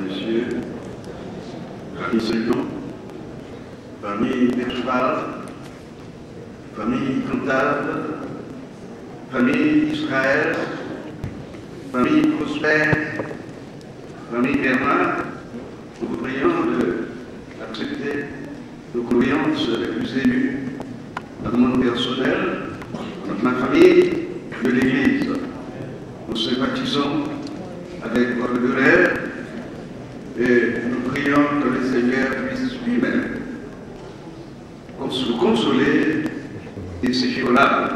messieurs, famille Seuillon, famille Pétrouval, famille Comptable, famille Israël, famille Prosper, famille Bernard, nous vous prions d'accepter nos condoléances les plus émues à demande personnelle, à ma famille de l'Église. Nous sympathisons avec votre douleur et nous prions que le Seigneur puisse lui-même nous consoler et sécher vos larmes.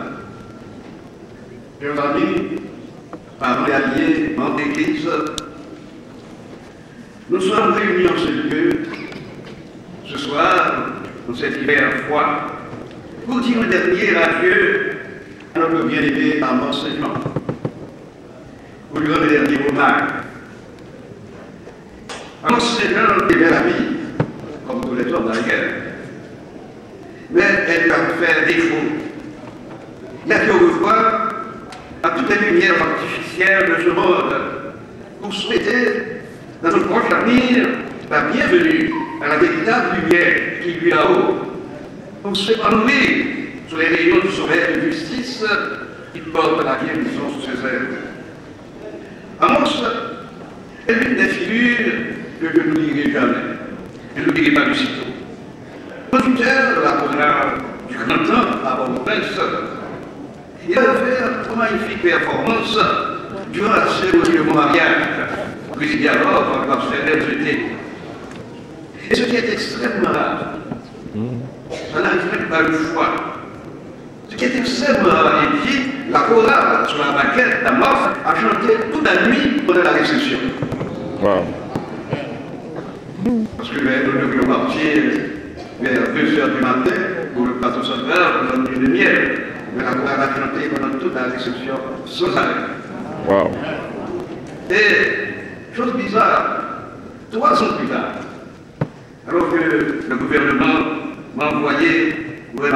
Chers amis, parents et alliés, membres d'Église, nous sommes réunis en ce lieu ce soir, dans cet hiver froid, pour dire un dernier adieu à notre bien-aimé Armand Seuillon, pour lui rendre le dernier hommage. Armand Seuillon aimait la vie, comme tous les hommes d'ailleurs, mais elle lui a fait défaut. Il a dû revoir à toute la lumière artificielle de ce monde pour souhaiter, dans notre proche avenir, la bienvenue à la véritable lumière qui lui là-haut, pour s'épanouir sur les rayons du soleil de justice qui porte la guérison sur ses ailes. Amos est l'une des figures que je n'oublierai jamais. Je n'oublierai pas du sitôt. Producteur de la programme du Grand Temps à Port-au-Prince, il a fait une magnifique performance durant la cérémonie de mon mariage, présidée alors par la CNRGT. Et ce qui est extrêmement rare, ça n'arrive même pas une fois. Ce qui est extrêmement rare, et puis la chorale sur la maquette d'Amos a chanté toute la nuit pendant la réception. Wow. Parce que nous devions partir vers 2h du matin pour le plateau central pour notre lune de miel. Mais la chorale a chanté pendant toute la réception sans arrêt. Wow. Et, chose bizarre, 3 ans plus tard, alors que le gouvernement m'a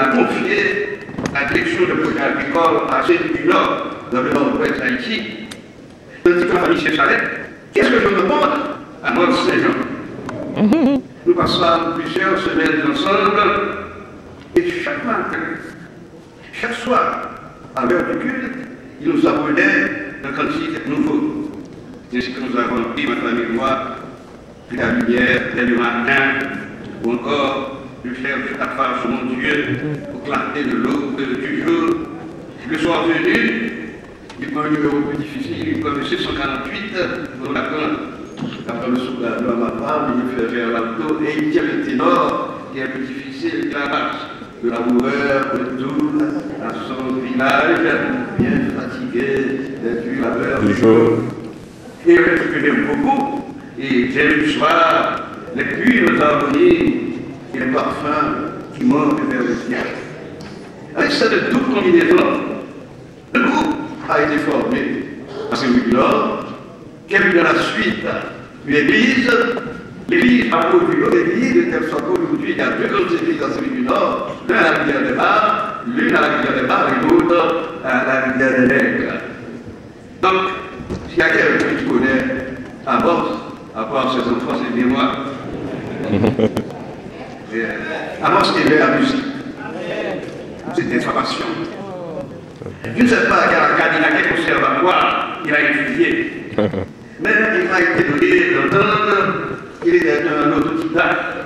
confié la direction de projet agricole à Saint-Denis du Nord, dans le nord-ouest d'Haïti, je dis à la famille Chalet, qu'est-ce que je me demande à moi, Seigneur? Nous passons plusieurs semaines ensemble, et chaque matin, chaque soir, à l'heure du culte, il nous apprenait un cantique nouveau. C'est ce que nous avons appris, ma famille et moi, puis la lumière dès le matin, ou encore de faire toute la face sur mon Dieu, pour clarté de l'aube du jour. Le soir venu, il prend un numéro plus difficile, il prend le 648, on l'attend. Après le soir de ma femme, il fait vers l'alto et il tient le ténor, qui est plus difficile que la basse. De l'amoureur de tout à son village, bien fatigué du labeur du jour. Et ce que j'aime beaucoup, et j'aime le soir, les pures harmonies et les parfums qui montent vers le ciel. Avec cette double combinaison, le groupe a été formé à Saint-Louis-du-Nord, qui a vu dans la suite l'Église. L'Église a produit l'Église, de telle sorte qu'aujourd'hui, il y a 2 grandes églises à Saint-Louis-du-Nord, l'une à la rivière des Bars, l'une à la rivière des Bars et l'autre à la rivière des Nègres. Donc, s'il y a quelqu'un qui connaît Amos, à part ses enfants, c'est bien moi. Amos aimait la musique. C'était sa passion. Je ne sais pas à quel conservatoire il a étudié, mais il m'a été donné d'entendre qu'il était un autodidacte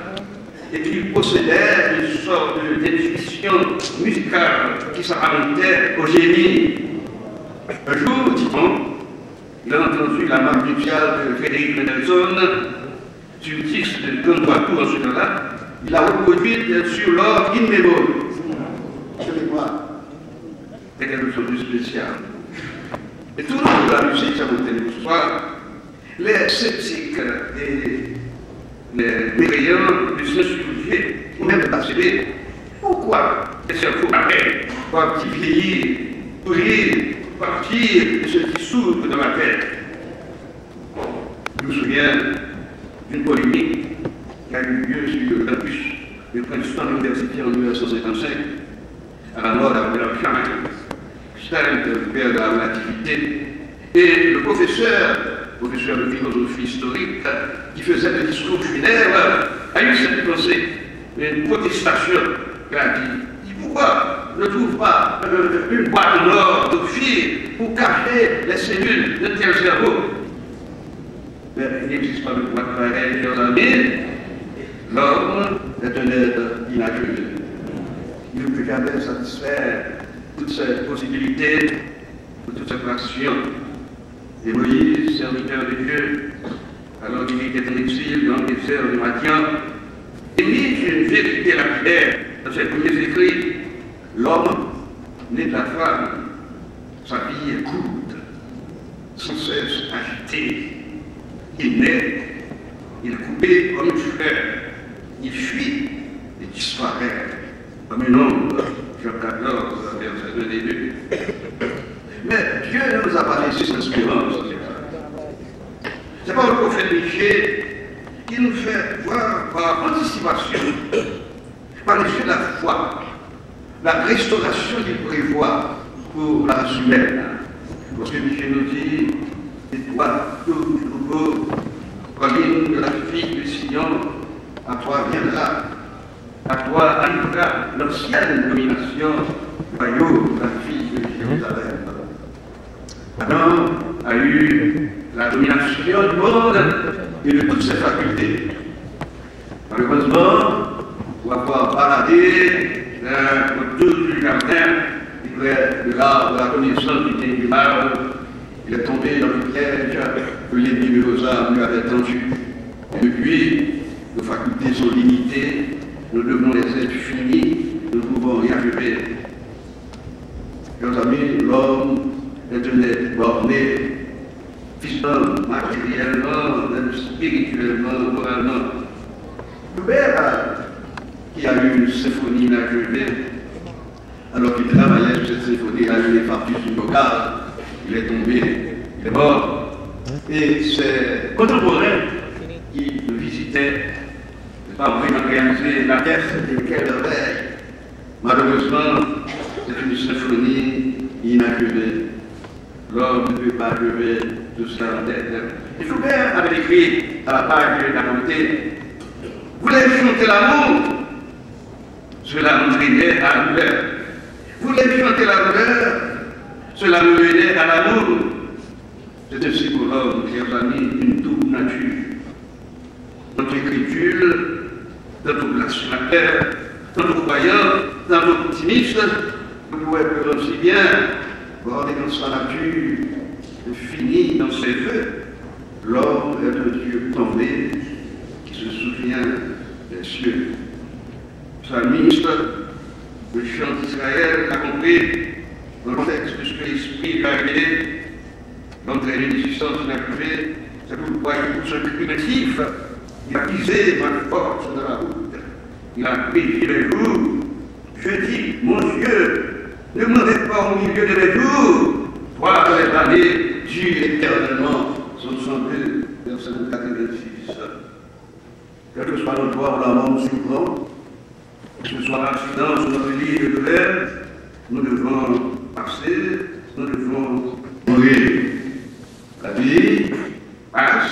et qu'il possédait une sorte d'intuition musicale qui s'apparentait au génie. Un jour, dit-on, il a entendu la marque nuptiale de Frédéric Mendelssohn sur le disque de Don Toitou en ce temps-là. Il l'a reproduite sur l'or in memoriam. Je sais pas. C'est quelque chose de spécial. Et tout le monde de la musique, ça vous tenez ce soir, les sceptiques et les mécréants de s'insurger, ou même de passer, pourquoi les cerveaux pareils doivent vieillir, pourrir, partir de ce qui s'ouvre dans la tête? Je me souviens d'une polémique qui a eu lieu sur le campus du Princeton universitaire en 1955, à la mort d'Albert Einstein, le père de la relativité, et le professeur professeur de philosophie historique, qui faisait des discours funéraires, a eu cette pensée, une protestation, qui a dit pourquoi ne trouve pas une boîte en or de fil pour cacher les cellules de tel cerveau? Mais il n'existe pas de boîte pareille, chers amis. L'homme est un être inachevé. Il ne peut jamais satisfaire toutes ces possibilités, toutes ces actions. Et Moïse, serviteur de Dieu, alors qu'il était en exil dans le désert de Madian, émit une vérité lapidaire dans ses premiers écrits. L'homme né de la femme, sa vie est courte, sans cesse agitée. Il naît, il est coupé comme une fleur, il fuit et disparaît comme une ombre. Jean 14, verset 2 et 2. Mais Dieu ne nous a pas laissé cette espérance. C'est pas le prophète Michée qui nous fait voir par anticipation, par les yeux de la foi, la restauration qu'il prévoit pour la race humaine. Parce que Michée nous dit, et toi, tout troupeau, colline de la fille du Sion, à toi viendra, à toi arrivera l'ancienne domination du royaume de la fille de Jérusalem. Adam a eu la domination du monde et de toutes ses facultés. Malheureusement, pour avoir baladé autour du jardin, près de l'arbre de la connaissance du bien et du mal, il est tombé dans le piège que l'ennemi de nos âmes lui avait tendu. Et depuis, nos facultés sont limitées, nous devenons les êtres finis, nous ne pouvons rien arriver. Chers amis, l'homme est un être borné, physiquement, matériellement, même spirituellement, moralement. Schubert, qui a eu une symphonie inachevée, alors qu'il travaillait sur cette symphonie, il a eu un infarctus du bocal, il est tombé, il est mort. Et ses contemporains qui le visitaient, n'ont pas vraiment réalisé la pièce de quelle veille. Malheureusement, c'est une symphonie inachevée. L'homme ne peut pas achever tout cela en tête. Et Schubert avait écrit à la page de la montée, vous voulez chanter l'amour? Cela m'entraînait à la douleur. Vous voulez chanter la douleur? Cela me menait à l'amour. C'est ainsi pour l'homme, chers amis, une double nature. Notre écriture, notre blasphémateur, notre croyant, notre optimiste, vous pouvez aussi bien voir dans sa nature, fini dans ses vœux. L'homme est un Dieu tombé qui se souvient des cieux. Psalmiste, le chant d'Israël a compris dans le texte de ce que l'Esprit lui a révélé, d'entraîner une existence inachevée. C'est pourquoi il pousse un cri primitif. Il a pisé ma force dans la route. Il a péché les jours. Je dis, mon Dieu, ne me mets pas au milieu de mes jours. Toi, dans les années, Dieu éternellement. Psaume 102, verset 86. Quel que soit notre droit ou la mort nous surprend, que ce soit l'accident sur notre lit de douleur, nous devons passer, nous devons mourir. La vie passe,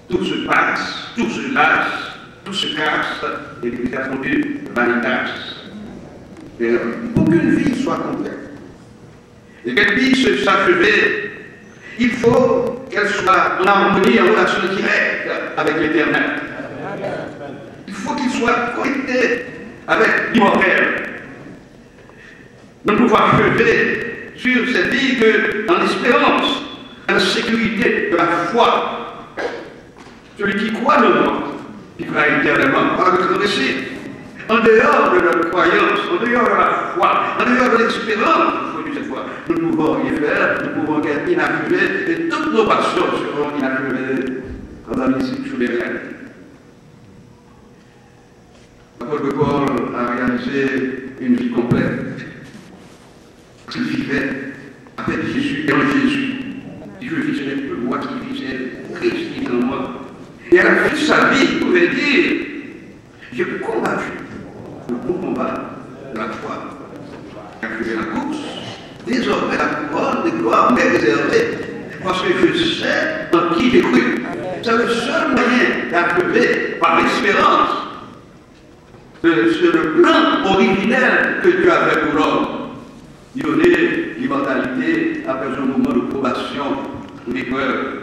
tout se passe, tout se lâche, tout se casse, et puis ça conduit vanitas. Et aucune vie soit complète. Et qu'elle puisse s'achever, il faut qu'elle soit en harmonie, en relation directe avec l'éternel. Il faut qu'il soit connecté avec l'immortel. Nous ne pouvons achever sur cette vie que dans l'espérance, dans la sécurité de la foi. Celui qui croit le mort, qui croit éternellement, par le récit. En dehors de notre croyance, en dehors de la foi, en dehors de l'espérance, cette fois, nous ne pouvons rien faire, nous pouvons être inachevés, et toutes nos passions seront inachevées quand on est ici souverain. L'apôtre Paul a réalisé une vie complète. Il vivait avec Jésus et en Jésus. Si je vis, ce n'est plus moi qui vis, c'est Christ qui est en moi. Et à la fin de sa vie, il pouvait dire, j'ai combattu le bon combat de la foi. J'ai achevé la course. Désormais, la couronne de gloire m'est réservée. Parce que je sais en qui j'ai cru. C'est le seul moyen d'achever par l'espérance. C'est le plan originel que Dieu a fait pour l'homme. Il donnait l'immortalité après un moment de probation pour les preuves.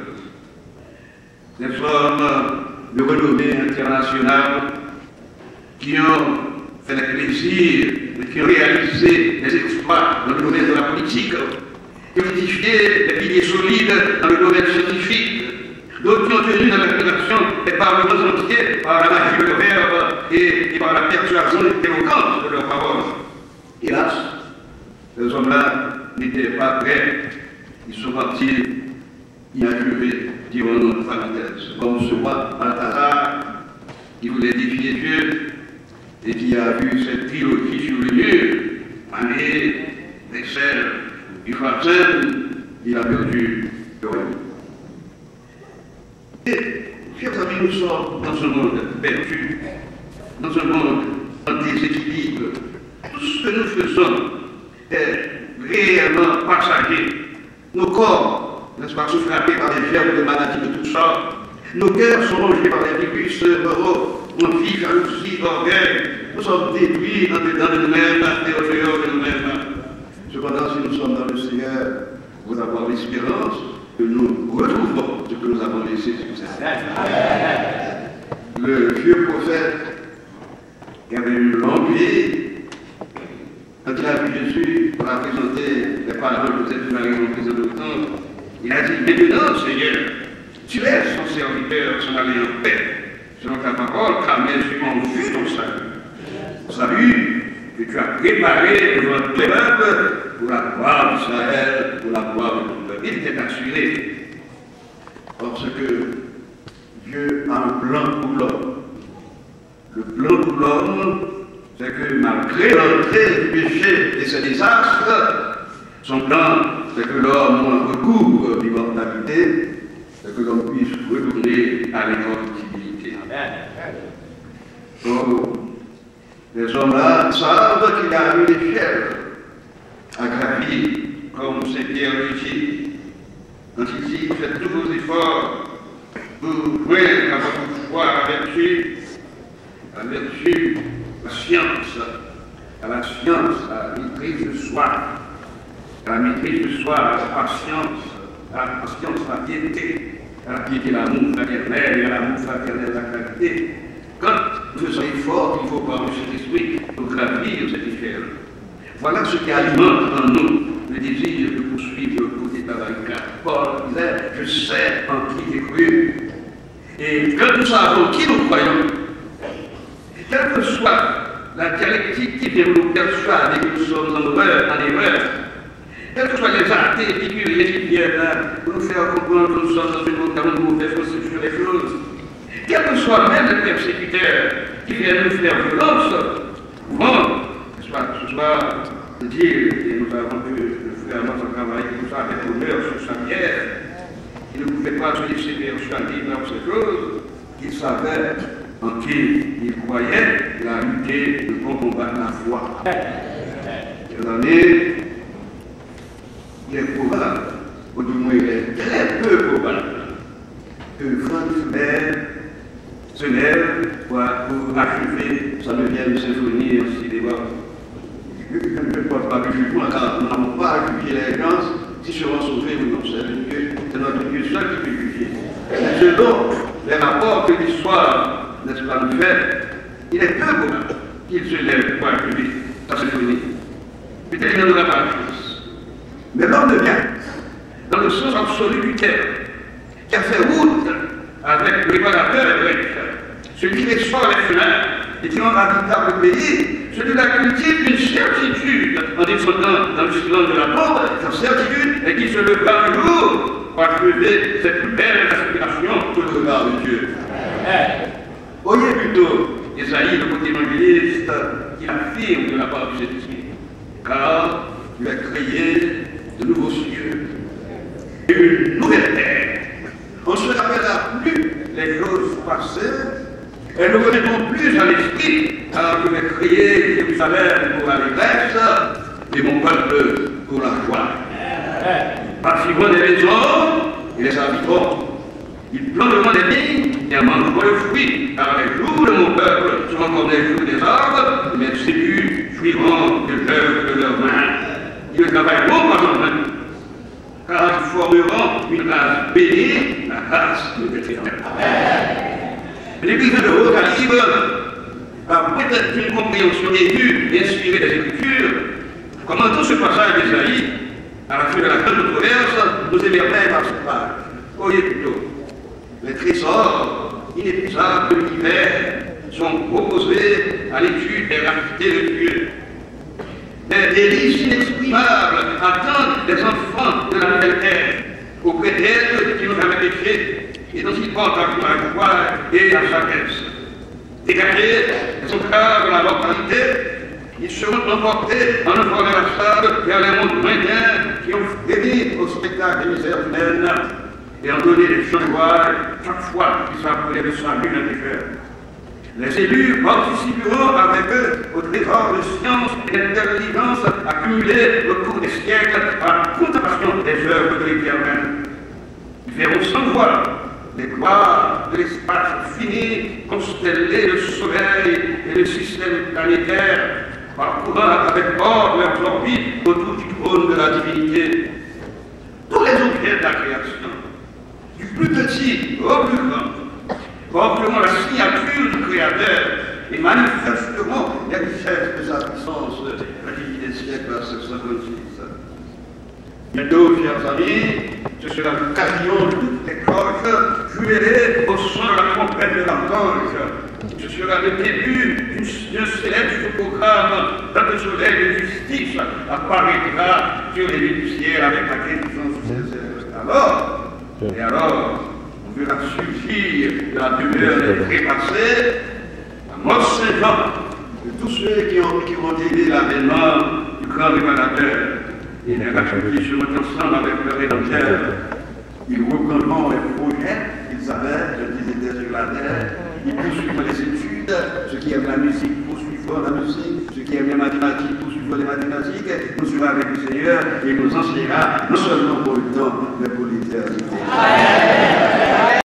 Des hommes de renommée internationale qui ont fait le plaisir, qui ont réalisé des exploits dans le domaine de la politique, qui ont édifié des piliers solides dans le domaine scientifique, d'autres qui ont tenu dans la révélation des parlements entiers par la magie de leur verbe et par la persuasion et l'éloquence de leurs paroles. Hélas, ces hommes-là n'étaient pas prêts. Ils sont partis inachevés, diront nos parenthèses. Comme ce roi Balthazar, qui voulait défier Dieu et qui a vu cette trilogie sur le mur, année, Excel, du Farsen, il a perdu le royaume. Et, chers amis, nous sommes dans un monde perdu, dans un monde en déséquilibre. Tout ce que nous faisons est réellement passager. Nos corps, n'est-ce pas, sont frappés par des fièvres de maladies de toutes sortes. Nos cœurs sont rongés par des virus moraux, envie, jalousie, orgueil. Nous sommes détruits en dedans de nous-mêmes et au dehors de nous-mêmes. Cependant, si nous sommes dans le Seigneur, nous avons l'espérance que nous retrouvons ce que nous avons laissé sur cette terre. Le vieux prophète qui avait une longue vie, quand il a vu Jésus pour présenter les parents de Joseph et Marie en prison de temps, il a dit, maintenant, Seigneur, tu laisses ton serviteur s'en aller en paix, selon ta parole, car mes yeux ont vu ton salut. Salut que tu as préparé devant tous les peuples pour la gloire d'Israël, pour la gloire de ton peuple. Il était assuré, parce que Dieu a un plan pour l'homme. Le plan pour l'homme, c'est que malgré l'entrée du péché et ses désastres, son plan, c'est que l'homme recouvre l'immortalité, c'est que l'homme puisse retourner à l'incorruptibilité. Donc, les hommes-là savent qu'il y a une échelle à gravir, comme Saint Pierre le dit. Quand il dit, faites tous vos efforts pour joindre à votre foi la vertu, la science, à la science, à la maîtrise de soi, à la maîtrise de soi, à la patience, la piété, l'amour fraternel et à l'amour fraternel, la charité. Quand nous faisons effort, il faut par le Saint-Esprit pour gravir cette échelle. Voilà ce qui alimente en nous le désir de poursuivre le côté de la barricade. Paul disait, je sais en qui j'ai cru. Et quand nous savons qui nous croyons, quelle que soit la dialectique qui vient nous persuader que nous sommes en erreur, quels que soient les athées épicuriens qui viennent pour nous faire comprendre que nous sommes dans une monde où nous mauvaise conception des choses, quels que soient même les persécuteurs qui viennent nous faire violence, bon, ce soit de dire, et nous avons vu le frère Martin travailler tout ça avec honneur sur sa pierre, il ne pouvait pas se laisser persuader dans ces choses, qu'il savait en qui il croyait, il a lutté le bon combat de la foi. Il est probable, ou du moins il est très peu probable, que Franz Schubert se lève pour achever sa 9e symphonie en si débat. Je ne pense pas que je vois, car nous n'avons pas à juger les gens si seront sauvés ou non. C'est notre Dieu seul qui peut juger. C'est selon les rapports que l'histoire, n'est-ce pas, nous fait, il est peu probable qu'il se lève pour achever sa symphonie. Peut-être qu'il n'en aura pas la chance. Mais l'homme de bien, dans le sens absolu du terme, qui a fait route avec le réparateur grec, celui qui explore les fenêtres et qui rend habitable le pays, celui-là cultive une certitude en descendant dans le silence de la mort, sa certitude est qu'il se lèvera un jour pour achever cette belle aspiration que le regard de Dieu. Voyez plutôt Isaïe, le côté évangéliste, qui affirme de la part du Saint-Esprit, car il a créé de nouveaux cieux et une nouvelle terre. On ne se rappellera plus les choses passées, elles ne reviendront plus à l'esprit, car je vais créer Jérusalem pour la détresse et mon peuple pour la joie. Bâtiront des maisons et les arbitrons. Ils planteront des vignes et en mangeront le fruit, car les jours de mon peuple sont encore des jours des arbres, et mes tribus jouiront de l'œuvre de leurs mains. Ils ne travailleront pas en vain, car ils formeront une race bénie, la race de l'Éternel. L'Église de haut calibre a peut-être une compréhension aiguë et inspirée des Écritures. Commentant ce passage d'Ésaïe, à la fin de la grande controverse, nous émerveillons par cette page. Voyez plutôt, les trésors inépuisables de l'univers sont proposés à l'étude des rarités de Dieu. Des délices inexprimables attendent les enfants de la nouvelle terre, auprès d'elles qui n'ont jamais péché, et dont ils portent à la joie et la sagesse. Dégagés des entraves de la mortalité, ils seront emportés en un vol sable vers les mondes lointains qui ont frémi au spectacle des misères humaines et ont donné des chants de joie chaque fois qu'ils s'appelaient le salut d'un pécheur. Les élus participeront avec eux au trésor de science et d'intelligence accumulés au cours des siècles par la contemplation des œuvres de l'Éternel. Ils verront sans voix les gloires de l'espace fini, constellé le soleil et le système planétaire, parcourant avec ordre leurs orbites autour du trône de la divinité. Tous les objets de la création, du plus petit au plus grand, porteront la signature du Créateur et manifesteront les richesses de sa puissance qui des siècles à 726. Bientôt, chers amis, ce sera l'occasion de toutes les cloches jumelées au son de la trompette de l'archange. Ce sera le début d'un céleste programme dans le soleil de justice apparaîtra sur les lignes du ciel avec laquelle ils sont sous ses alors, on verra surgir de la demeure des trépassés la mort Saint-Jean de tous ceux qui ont aidé l'avènement du grand réparateur. Et les rachetés seront ensemble avec le Rédempteur. Ils reprendront les projets qu'ils avaient, qu'ils étaient sur la terre. Ils poursuivront les études. Ceux qui aiment la musique poursuivront la musique. Ceux qui aiment les mathématiques poursuivront les mathématiques. Nous serons avec le Seigneur et il nous enseignera non seulement pour le temps, mais pour l'éternité.